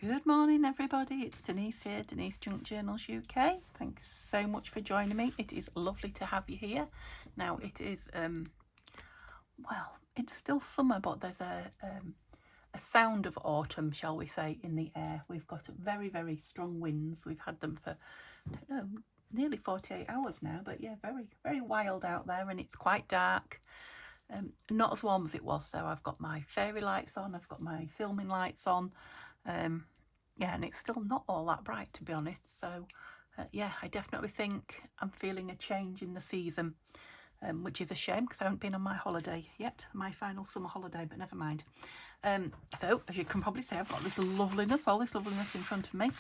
Good morning, everybody. It's Denise here, Denise Junk Journals UK. Thanks so much for joining me. It is lovely to have you here. Now, it is, well, it's still summer, but there's a sound of autumn, shall we say, in the air. We've got very, very strong winds. We've had them for, I don't know, nearly 48 hours now, but yeah, very, very wild out there, and it's quite dark. Not as warm as it was, so I've got my fairy lights on, I've got my filming lights on. Yeah, and it's still not all that bright, to be honest. So yeah, I definitely think I'm feeling a change in the season, which is a shame because I haven't been on my holiday yet, my final summer holiday, but never mind. So as you can probably see, I've got this loveliness, all this loveliness in front of me.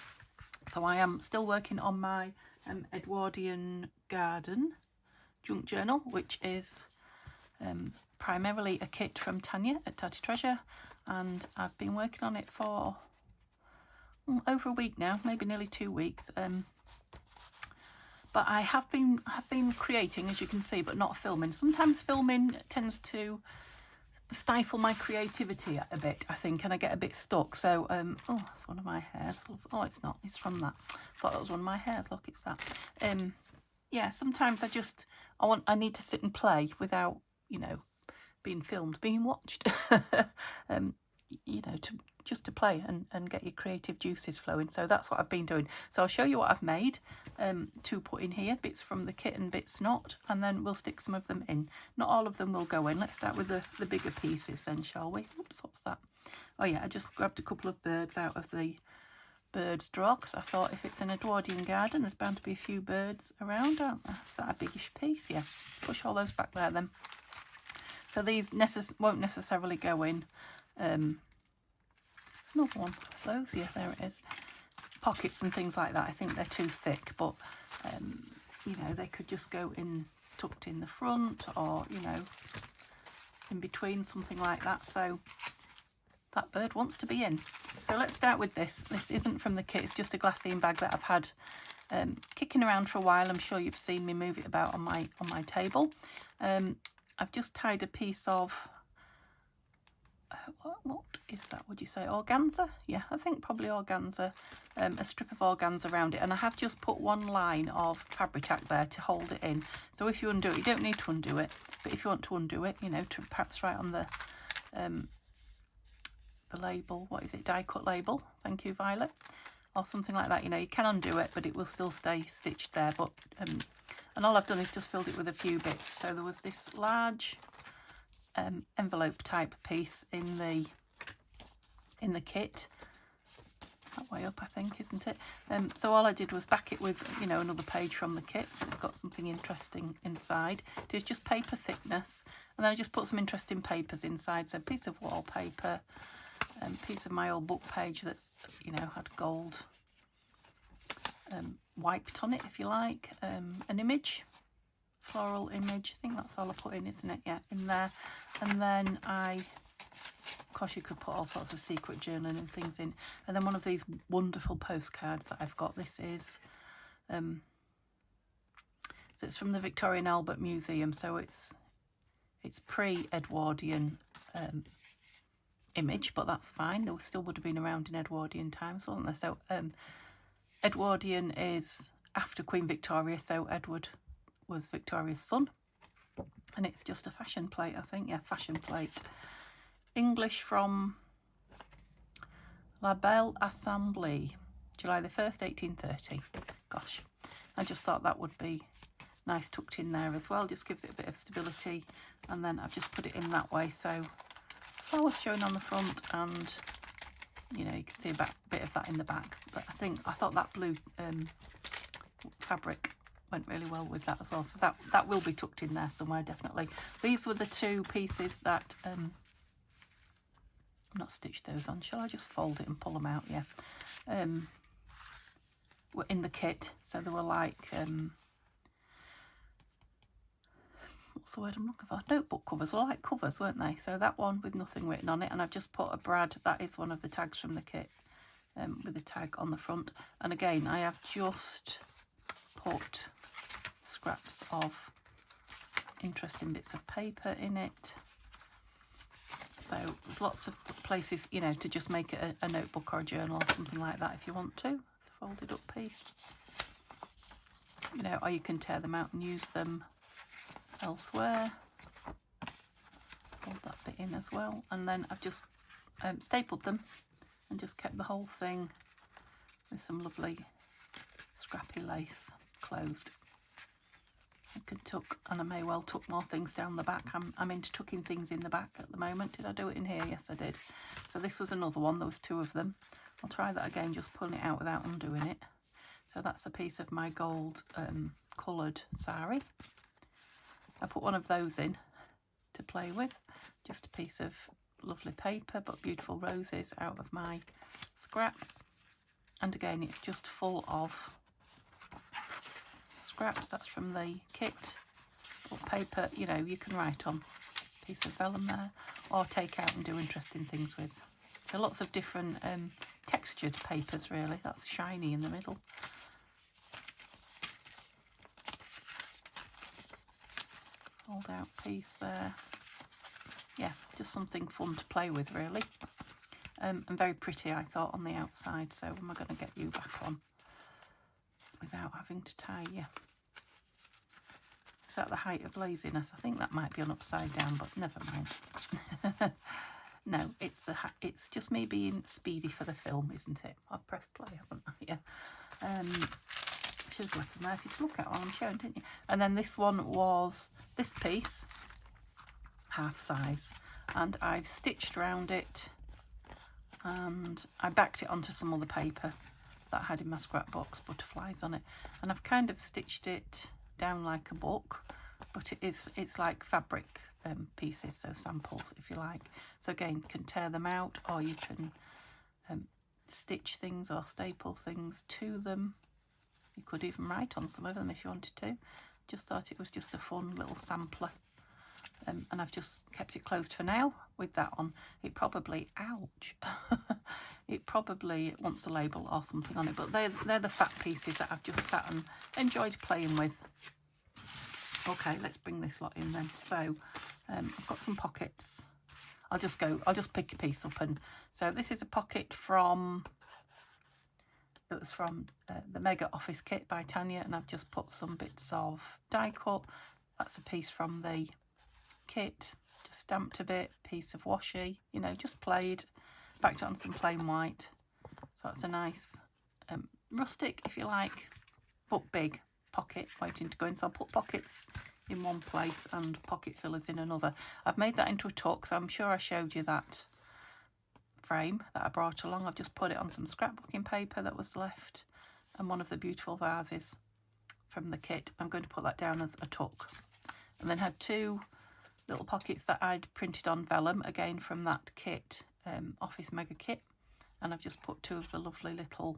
So I am still working on my Edwardian garden junk journal, which is primarily a kit from Tanya at Tatty Treasure, and I've been working on it for over a week now, maybe nearly 2 weeks. But I have been creating, as you can see, but not filming. Sometimes filming tends to stifle my creativity a bit, I think, and I get a bit stuck. So oh, it's one of my hairs. Oh, it's not, it's from that. I thought it was one of my hairs. Look, it's that. Yeah, sometimes I need to sit and play without, you know, being filmed, being watched. You know, just to play and get your creative juices flowing. So that's what I've been doing. So I'll show you what I've made to put in here, bits from the kit and bits not, and then we'll stick some of them in. Not all of them will go in. Let's start with the bigger pieces then, shall we? Oops, what's that? Oh yeah, I just grabbed a couple of birds out of the birds drawer because I thought if it's an Edwardian garden, there's bound to be a few birds around, aren't there? Is that a biggish piece? Yeah, push all those back there then. So these won't necessarily go in. Another one of those, yeah, there it is. Pockets and things like that, I think they're too thick, but you know, they could just go in tucked in the front, or you know, in between, something like that. So that bird wants to be in. So let's start with this. This isn't from the kit, it's just a glassine bag that I've had kicking around for a while. I'm sure you've seen me move it about on my table. I've just tied a piece of what is that, would you say organza? Yeah, I think probably organza, a strip of organza around it, and I have just put one line of Fabri-Tac there to hold it in. So if you undo it, you don't need to undo it, but if you want to undo it, you know, to perhaps write on the label, what is it, die cut label, thank you Violet, or something like that, you know, you can undo it but it will still stay stitched there. But and all I've done is just filled it with a few bits. So there was this large envelope type piece in the kit, that way up I think, isn't it? So all I did was back it with, you know, another page from the kit, so it's got something interesting inside. It is just paper thickness, and then I just put some interesting papers inside. So a piece of wallpaper, piece of my old book page that's, you know, had gold wiped on it, if you like, an image, floral image, I think that's all I put in, isn't it? Yeah, in there. And then of course you could put all sorts of secret journaling and things in, and then one of these wonderful postcards that I've got. This is so it's from the Victoria and Albert Museum, so it's pre-Edwardian image, but that's fine, they still would have been around in Edwardian times, wasn't there? So Edwardian is after Queen Victoria, so Edward was Victoria's son, and it's just a fashion plate, I think. Yeah, fashion plate. English from La Belle Assemblée, July the 1st, 1830. Gosh, I just thought that would be nice tucked in there as well, just gives it a bit of stability. And then I've just put it in that way, so flowers showing on the front, and you know, you can see a bit of that in the back. But I thought that blue fabric went really well with that as well, so that will be tucked in there somewhere, definitely. These were the two pieces that not stitched those on. Shall I just fold it and pull them out? Yeah, were in the kit, so they were like what's the word I'm looking for? Notebook covers, or like covers, weren't they? So that one with nothing written on it, and I've just put a brad, that is one of the tags from the kit, with a tag on the front. And again, I have just put scraps of interesting bits of paper in it. So there's lots of places, you know, to just make it a notebook or a journal or something like that if you want to. It's a folded up piece. You know, or you can tear them out and use them elsewhere. Fold that bit in as well. And then I've just stapled them and just kept the whole thing with some lovely scrappy lace closed. I can tuck, and I may well tuck more things down the back. I'm into tucking things in the back at the moment. Did I do it in here? Yes, I did. So this was another one. There was 2 of them. I'll try that again, just pulling it out without undoing it. So that's a piece of my gold coloured sari. I put one of those in to play with. Just a piece of lovely paper, but beautiful roses out of my scrap. And again, it's just full of scraps. That's from the kit. Or paper, you know, you can write on a piece of vellum there, or take out and do interesting things with. So lots of different textured papers, really. That's shiny in the middle. Fold out piece there. Yeah, just something fun to play with, really. And very pretty, I thought, on the outside. So am I going to get you back on without having to tie you? Is that the height of laziness? I think that might be on upside down, but never mind. No, it's just me being speedy for the film, isn't it? I've pressed play, haven't I? Yeah. Should have left them there for you to look at while I'm showing, didn't you? And then this one was this piece, half size, and I've stitched around it, and I backed it onto some other paper that I had in my scrapbox, butterflies on it, and I've kind of stitched it down like a book, but it's like fabric pieces, so samples if you like. So again, you can tear them out, or you can stitch things or staple things to them. You could even write on some of them if you wanted to. Just thought it was just a fun little sampler. And I've just kept it closed for now with that on. It probably, ouch, it probably wants a label or something on it, but they're the fat pieces that I've just sat and enjoyed playing with. Okay, let's bring this lot in then. So I've got some pockets. I'll just pick a piece up. And so this is a pocket from, it was from the Mega Office Kit by Tanya, and I've just put some bits of die cut. That's a piece from the kit, just stamped a bit, piece of washi, you know, just played, backed it on some plain white. So that's a nice rustic, if you like, but big pocket waiting to go in. So I'll put pockets in one place and pocket fillers in another. I've made that into a tuck, so I'm sure I showed you that frame that I brought along. I've just put it on some scrapbooking paper that was left, and one of the beautiful vases from the kit. I'm going to put that down as a tuck, and then had 2 little pockets that I'd printed on vellum, again from that kit, Office Mega Kit, and I've just put 2 of the lovely little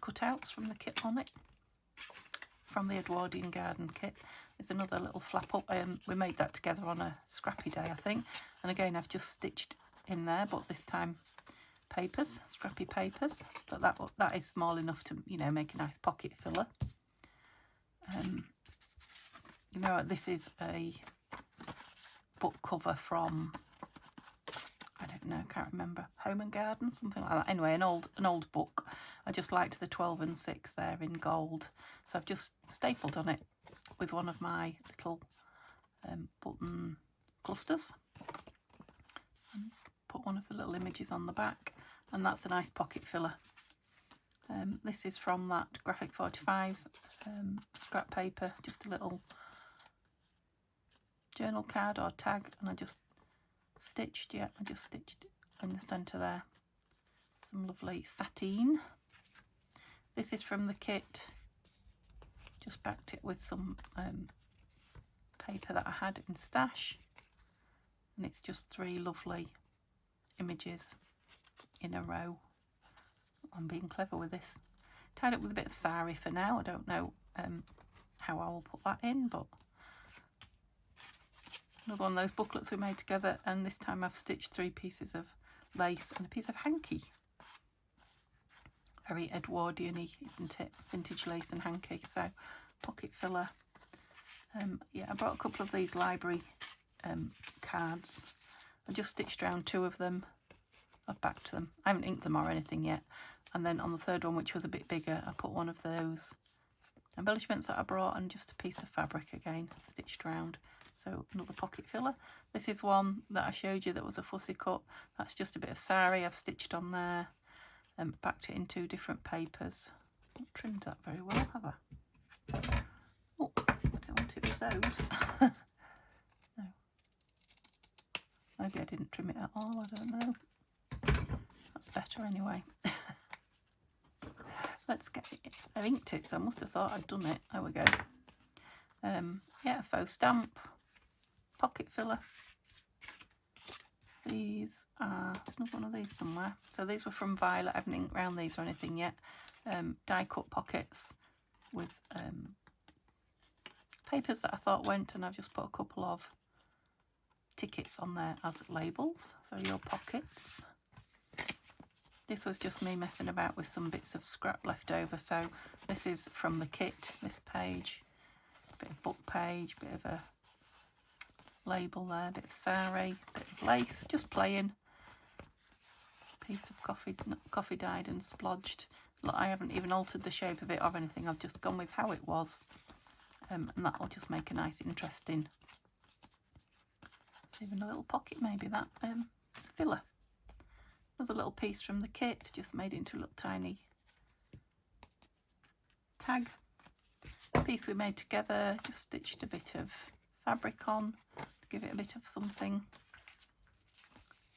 cutouts from the kit on it, from the Edwardian Garden kit. There's another little flap up. We made that together on a scrappy day, I think, and again I've just stitched in there, but this time papers, scrappy papers, but that is small enough to, you know, make a nice pocket filler. You know, this is a book cover from, I don't know, can't remember, Home and Garden, something like that. Anyway, an old book. I just liked the 12 and 6 there in gold, so I've just stapled on it with one of my little button clusters, and put one of the little images on the back, and that's a nice pocket filler. This is from that Graphic 45 scrap paper, just a little journal card or tag, and I just stitched in the centre there some lovely sateen. This is from the kit, just backed it with some paper that I had in stash, and it's just 3 lovely images in a row. I'm being clever with this. Tied up with a bit of sari for now. I don't know how I will put that in, but another one of those booklets we made together, and this time I've stitched 3 pieces of lace and a piece of hanky. Very Edwardian-y, isn't it? Vintage lace and hanky. So pocket filler. Yeah, I brought a couple of these library cards I just stitched around 2 of them. I've backed them. I haven't inked them or anything yet. And then on the third one, which was a bit bigger, I put one of those embellishments that I brought and just a piece of fabric again, stitched around. So another pocket filler. This is one that I showed you that was a fussy cut. That's just a bit of sari I've stitched on there and backed it in 2 different papers. Not trimmed that very well, have I? Oh, I don't want it with those. No. Maybe I didn't trim it at all, I don't know. That's better anyway. Let's get it. I inked it, so I must have thought I'd done it. There we go. Yeah, faux stamp, pocket filler. These are, there's another one of these somewhere. So these were from Violet. I haven't inked around these or anything yet. Die cut pockets with papers that I thought went, and I've just put a couple of tickets on there as labels. So your pockets. This was just me messing about with some bits of scrap left over. So this is from the kit, this page, a bit of book page, bit of a label there, bit of sari, bit of lace, just plain. Piece of coffee dyed and splodged. Look, I haven't even altered the shape of it or anything. I've just gone with how it was, and that will just make a nice, interesting. It's even a little pocket, maybe that filler. Another little piece from the kit, just made into a little tiny tag. Piece we made together, just stitched a bit of fabric on to give it a bit of something.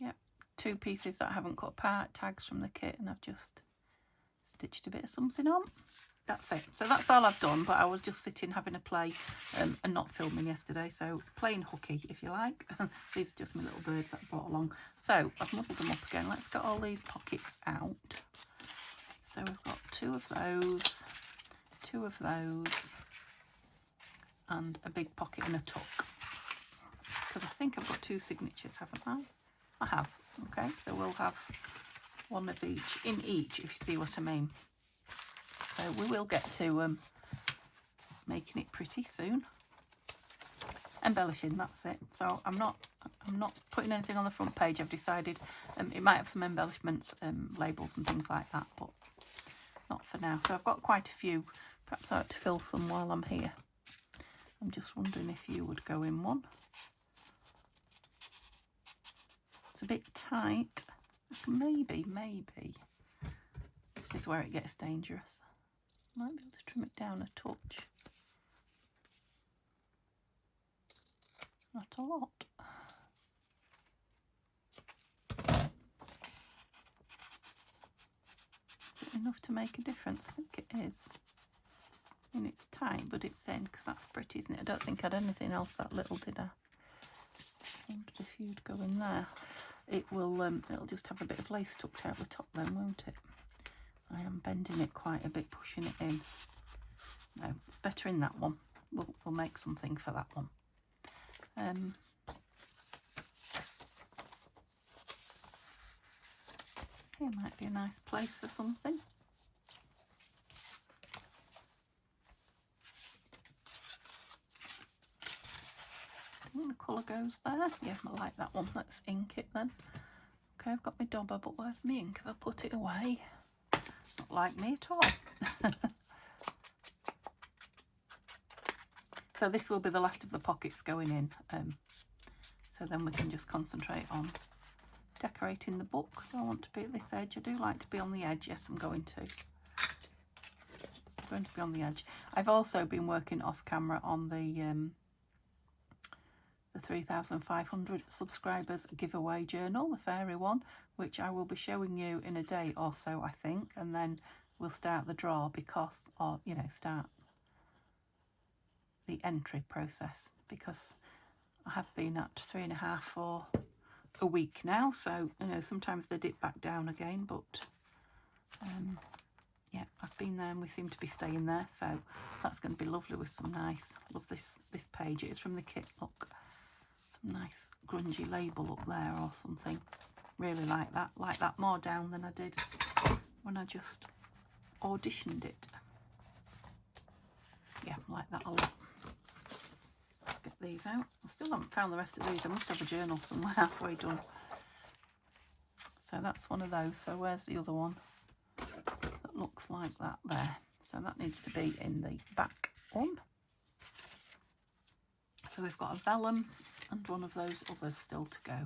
Yep, 2 pieces that I haven't cut apart, tags from the kit, and I've just stitched a bit of something on. That's it. So that's all I've done, but I was just sitting having a play and not filming yesterday, so playing hooky if you like. These are just my little birds that I brought along. So I've muddled them up again. Let's get all these pockets out. So we've got 2 of those, 2 of those, and a big pocket and a tuck. Because I think I've got 2 signatures, haven't I? I have. Okay, so we'll have one of each in each, if you see what I mean. So we will get to making it pretty soon. Embellishing, that's it. So I'm not putting anything on the front page. I've decided it might have some embellishments, labels and things like that, but not for now. So I've got quite a few. Perhaps I ought to fill some while I'm here. I'm just wondering if you would go in one. It's a bit tight. Maybe. This is where it gets dangerous. Might be able to trim it down a touch. Not a lot. Is it enough to make a difference? I think it is. And it's tight, but it's in, because that's pretty, isn't it? I don't think I had anything else that little, did I? I wondered if you'd go in there. It will, it'll just have a bit of lace tucked out the top then, won't it? I am bending it quite a bit, pushing it in. No, it's better in that one. We'll make something for that one. Here might be a nice place for something. I think the colour goes there. Yeah, I like that one. Let's ink it then. Okay, I've got my dauber, but where's my ink? Have I put it away? Not like me at all. So this will be the last of the pockets going in. So then we can just concentrate on decorating the book. Do I want to be at this edge? I do like to be on the edge. Yes, I'm going to. I'm going to be on the edge. I've also been working off camera on the 3,500 subscribers giveaway journal, the fairy one, which I will be showing you in a day or so, I think, and then we'll start the draw start the entry process, because I have been at 3.5 for a week now, so sometimes they dip back down again, but yeah, I've been there and we seem to be staying there, so that's going to be lovely with some nice, love this page. It is from the kit, look. Nice grungy label up there or something. Really like that more down than I did when I just auditioned it. Yeah, like that a lot. get these out. I still haven't found the rest of these. I must have a journal somewhere halfway done. So that's one of those. So where's the other one that looks like that there? So that needs to be in the back one. So we've got a vellum and one of those others still to go.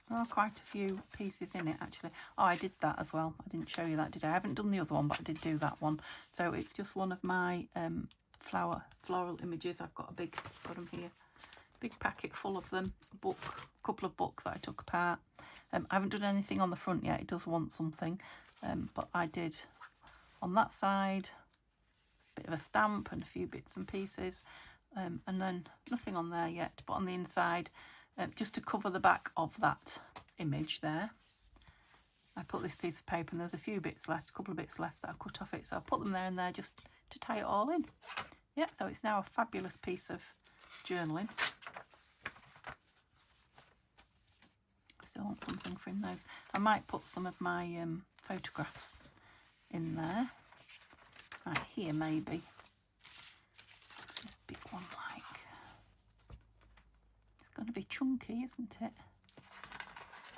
There are quite a few pieces in it actually. Oh, I did that as well. I didn't show you that, did I? I haven't done the other one, but I did do that one. So it's just one of my floral images. I've got them here, big packet full of them. A couple of books that I took apart. I haven't done anything on the front yet. It does want something, but I did on that side a bit of a stamp and a few bits and pieces, and then nothing on there yet. But on the inside, just to cover the back of that image there, I put this piece of paper, and there's a few bits left, a couple of bits left that I cut off it, so I put them there and there just to tie it all in. Yeah, so it's now a fabulous piece of journaling. Still want something from those. I might put some of my photographs in there, right here maybe. What's this big one like? Going to be chunky, isn't it?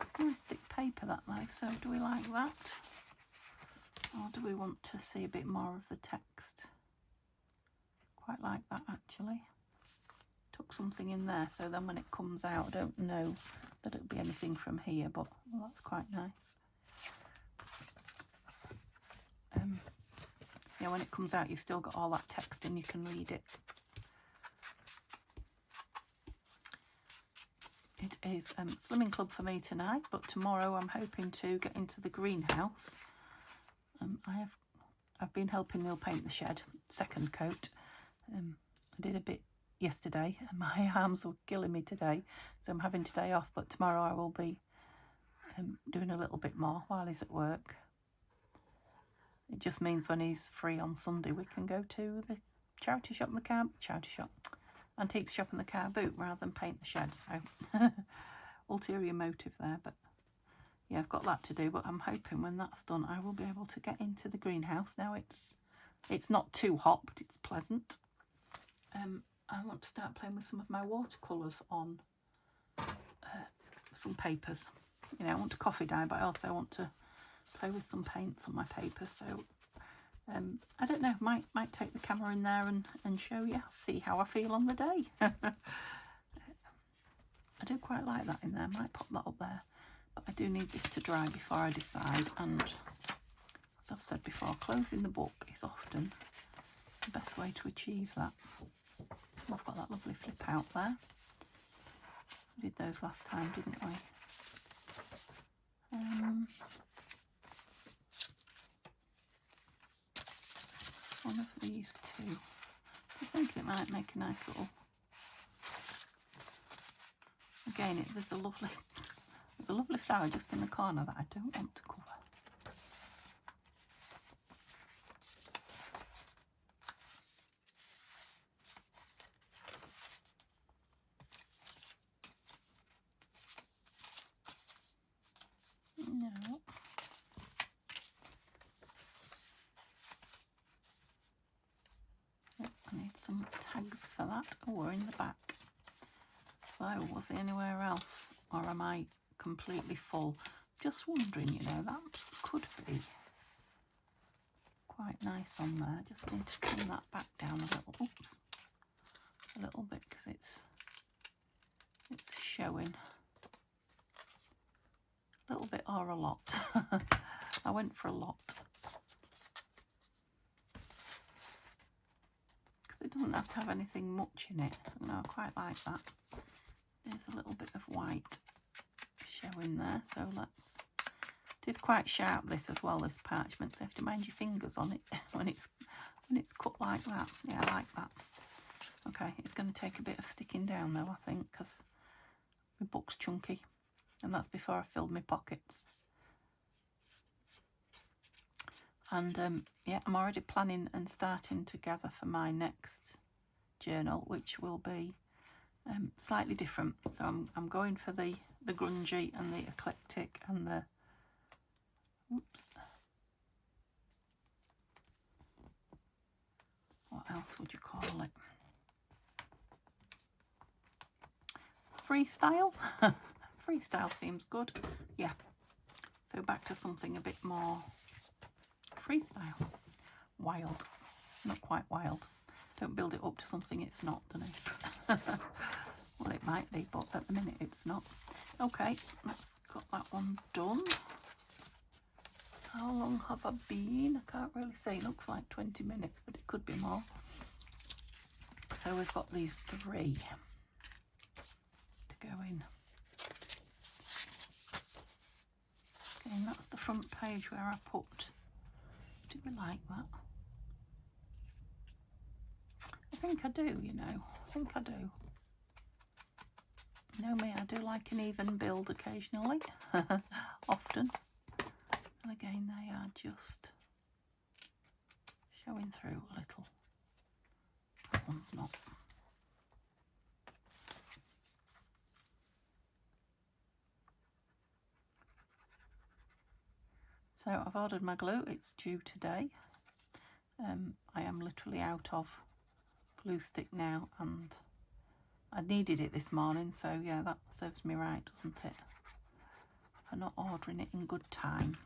It's nice thick paper that though, so do we like that? Or do we want to see a bit more of the text? Quite like that actually. Tuck something in there so then when it comes out I don't know that it'll be anything from here, but well, that's quite nice. Yeah, when it comes out you've still got all that text and you can read it. It is slimming club for me tonight, but tomorrow I'm hoping to get into the greenhouse. I've been helping Neil paint the shed, second coat. I did a bit yesterday and my arms were killing me today, so I'm having today off, but tomorrow I will be doing a little bit more while he's at work. It just means when he's free on Sunday we can go to the antique shop in the car boot rather than paint the shed. So ulterior motive there, but yeah, I've got that to do. But I'm hoping when that's done I will be able to get into the greenhouse. Now it's not too hot, but it's pleasant. I want to start playing with some of my watercolours on some papers. You know, I want to coffee dye, but I also want to play with some paints on my papers. So I don't know, might take the camera in there and show you, see how I feel on the day. I do quite like that in there, might pop that up there, but I do need this to dry before I decide. And as I've said before, closing the book is often the best way to achieve that. We've got that lovely flip out there. We did those last time, didn't we? One of these two. I was thinking it might make a nice little. Again, there's a lovely flower just in the corner that I don't want to cover. No. I need some tags for that. Oh, we're in the back. So, was there anywhere else? Or am I completely full? Just wondering, you know, that could be quite nice on there. Just need to trim that back down a little. Oops. A little bit because it's showing. A little bit or a lot. I went for a lot. It doesn't have to have anything much in it. You know, I quite like that. There's a little bit of white showing there, so it is quite sharp this as well, this parchment, so you have to mind your fingers on it when it's cut like that. Yeah, I like that. Okay, it's going to take a bit of sticking down though, I think, because my book's chunky, and that's before I filled my pockets. And yeah, I'm already planning and starting to gather for my next journal, which will be slightly different. So I'm going for the grungy and the eclectic and the what else would you call it? Freestyle. Freestyle seems good. Yeah. So back to something a bit more freestyle. Wild. Not quite wild. Don't build it up to something it's not, Denise. Well, it might be, but at the minute it's not. Okay, let's got that one done. How long have I been? I can't really say. It looks like 20 minutes, but it could be more. So we've got these 3 to go in. Okay, and that's the front page where I put. Do we like that? I think I do, you know. I think I do. You know me, I do like an even build occasionally. Often. And again, they are just showing through a little. That one's not. So I've ordered my glue. It's due today. I am literally out of glue stick now, and I needed it this morning, so yeah, that serves me right, doesn't it? For not ordering it in good time.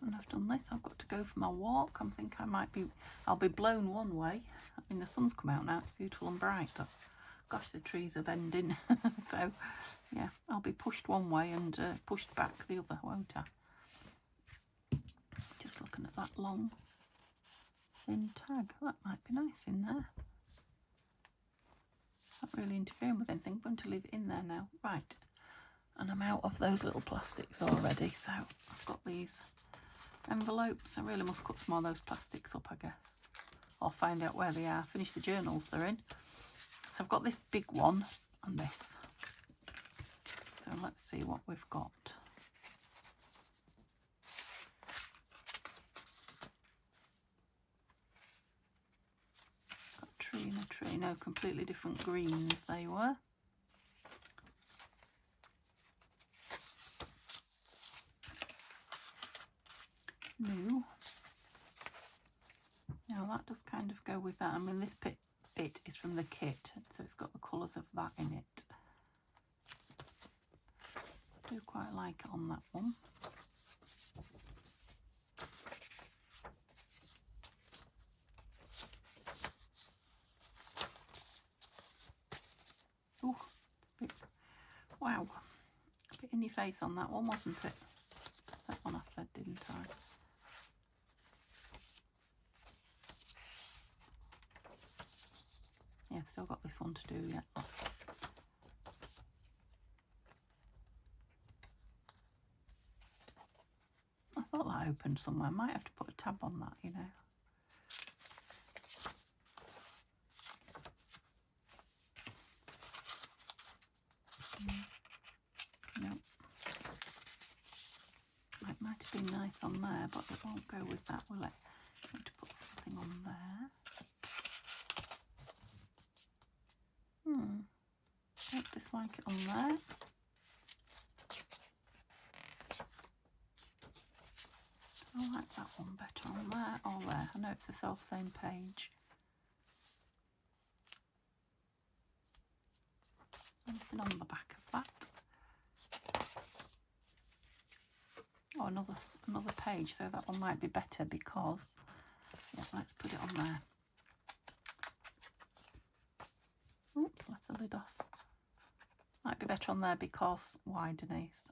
And I've done this. I've got to go for my walk. I think I'll be blown one way. I mean, the sun's come out now. It's beautiful and bright, but gosh, the trees are bending. So yeah, I'll be pushed one way and pushed back the other, won't I? Just looking at that long thin tag. That might be nice in there. Not really interfering with anything. I'm going to leave it in there now. Right. And I'm out of those little plastics already. So I've got these envelopes. I really must cut some more of those plastics up, I guess. Or find out where they are. Finish the journals they're in. So I've got this big one and this. So let's see what we've got. Got a tree and a tree. No, completely different greens they were. New. Now that does kind of go with that. I mean, this bit is from the kit, so it's got the colours of that in it. I do quite like it on that one. Oh, wow, a bit in your face on that one, wasn't it? That one I said, didn't I? Yeah, I've still got this one to do yet. I thought that opened somewhere. I might have to put a tab on that, you know. No. It might have been nice on there, but it won't go with that, will it? I'm going to put something on there. Don't dislike it on there. I like that one better on there or there. I know it's the self-same page. Anything on the back of that? Oh, another page, so that one might be better because, yeah, let's put it on there. Oops, left the lid off. Might be better on there because, why, Denise?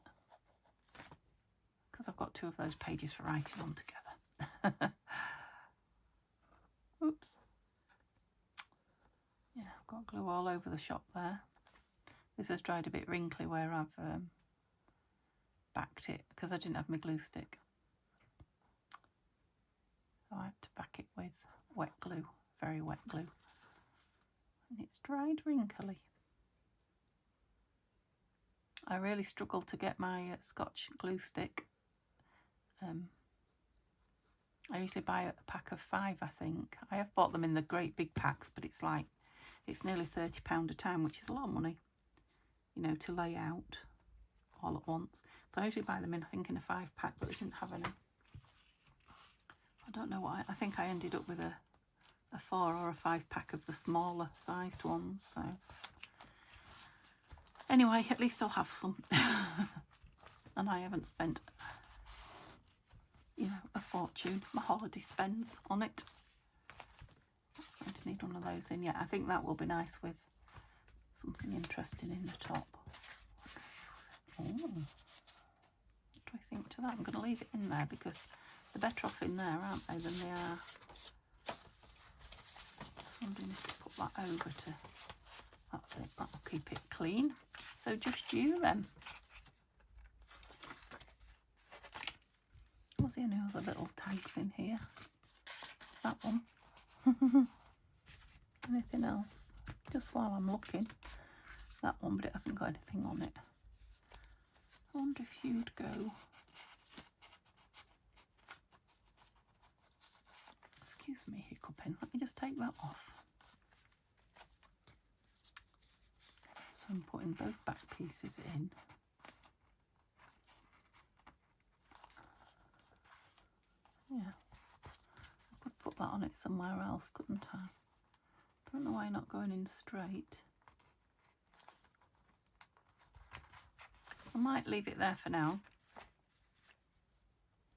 Because I've got 2 of those pages for writing on together. Oops. Yeah, I've got glue all over the shop there. This has dried a bit wrinkly where I've backed it because I didn't have my glue stick. So I had to back it with wet glue, very wet glue. And it's dried wrinkly. I really struggled to get my Scotch glue stick. I usually buy a pack of 5, I think. I have bought them in the great big packs, but it's nearly £30 a time, which is a lot of money, you know, to lay out all at once. So I usually buy them in, I think, in a 5-pack, but they didn't have any. I don't know what I think I ended up with a 4 or a 5-pack of the smaller sized ones. So anyway, at least I'll have some. And I haven't spent, you know, a fortune. My holiday spends on it. That's going to need one of those in. Yeah, I think that will be nice with something interesting in the top. Oh, what do I think to that? I'm going to leave it in there because they're better off in there, aren't they, than they are. Just wondering if to put that over to, that's it, that'll keep it clean. So just you then. Was there any other little tags in here? Is that one? Anything else? Just while I'm looking. That one, but it hasn't got anything on it. I wonder if you'd go. Excuse me, hiccuping. Let me just take that off. So I'm putting both back pieces in. Yeah, I could put that on it somewhere else, couldn't I? Don't know why not going in straight. I might leave it there for now.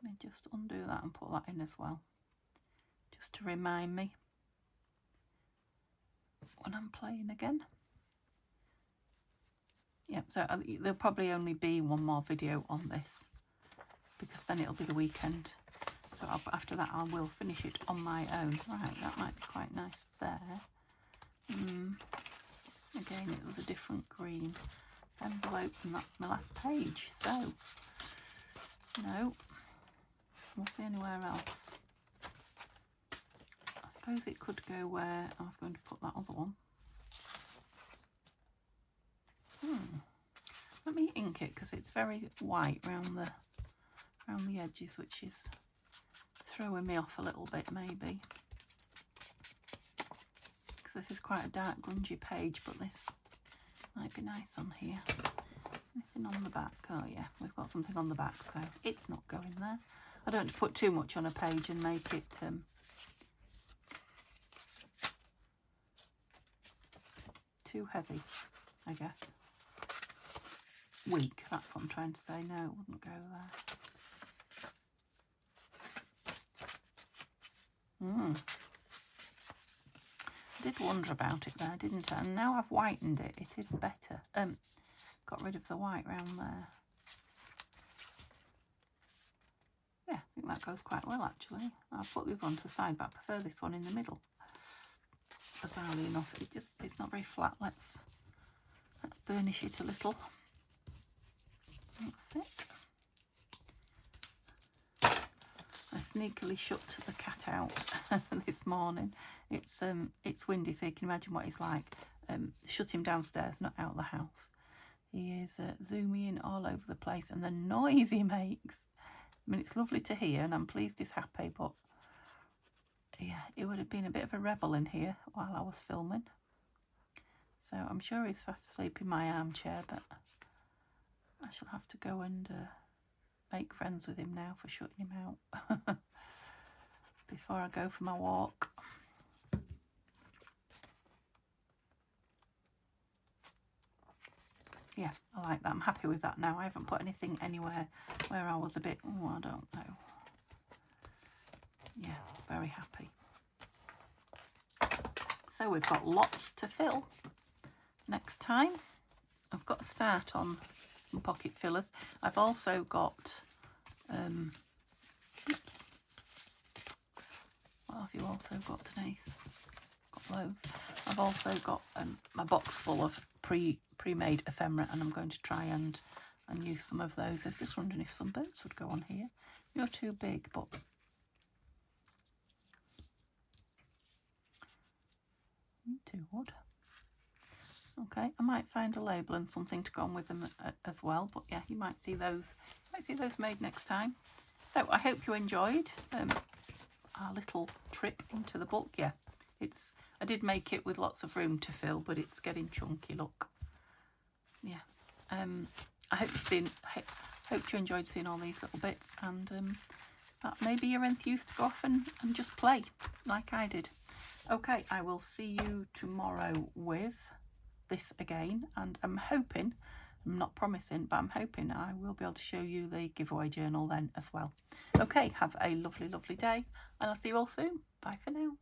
Let me just undo that and put that in as well, just to remind me when I'm playing again. Yep, so there'll probably only be one more video on this because then it'll be the weekend. So after that I will finish it on my own. Right, that might be quite nice there. Again, it was a different green envelope and that's my last page. So, no, we'll see anywhere else. I suppose it could go where I was going to put that other one. Let me ink it because it's very white round the edges, which is throwing me off a little bit maybe. Because this is quite a dark grungy page, but this might be nice on here. Anything on the back? Oh yeah, we've got something on the back, so it's not going there. I don't put too much on a page and make it too heavy, I guess. Weak, that's what I'm trying to say. No, it wouldn't go there. I did wonder about it there, didn't I? And now I've whitened it, it is better. Got rid of the white round there. Yeah, I think that goes quite well actually. I'll put this one to the side, but I prefer this one in the middle. Bizarrely enough, it's not very flat. Let's burnish it a little. That's it. I sneakily shut the cat out this morning. It's windy, so you can imagine what he's like. Shut him downstairs, not out of the house. He is zooming all over the place, and the noise he makes. I mean, it's lovely to hear, and I'm pleased he's happy, but yeah, it would have been a bit of a rebel in here while I was filming. So I'm sure he's fast asleep in my armchair, but I shall have to go and make friends with him now for shutting him out before I go for my walk. Yeah, I like that. I'm happy with that now. I haven't put anything anywhere where I was a bit, oh, I don't know. Yeah, very happy. So we've got lots to fill next time. I've got to start on some pocket fillers. I've also got, oops, what have you also got, Denise? Got loads. I've also got my box full of pre-made ephemera, and I'm going to try and use some of those. I was just wondering if some birds would go on here. You're too big, but you two would. Okay, I might find a label and something to go on with them as well, but yeah, you might see those made next time. So I hope you enjoyed our little trip into the book. Yeah, I did make it with lots of room to fill, but it's getting chunky, look. Yeah, I hope hope you enjoyed seeing all these little bits, and that maybe you're enthused to go off and just play like I did. Okay, I will see you tomorrow with this again, and I'm hoping, I'm not promising, but I'm hoping I will be able to show you the giveaway journal then as well. Okay, have a lovely, lovely day, and I'll see you all soon. Bye for now.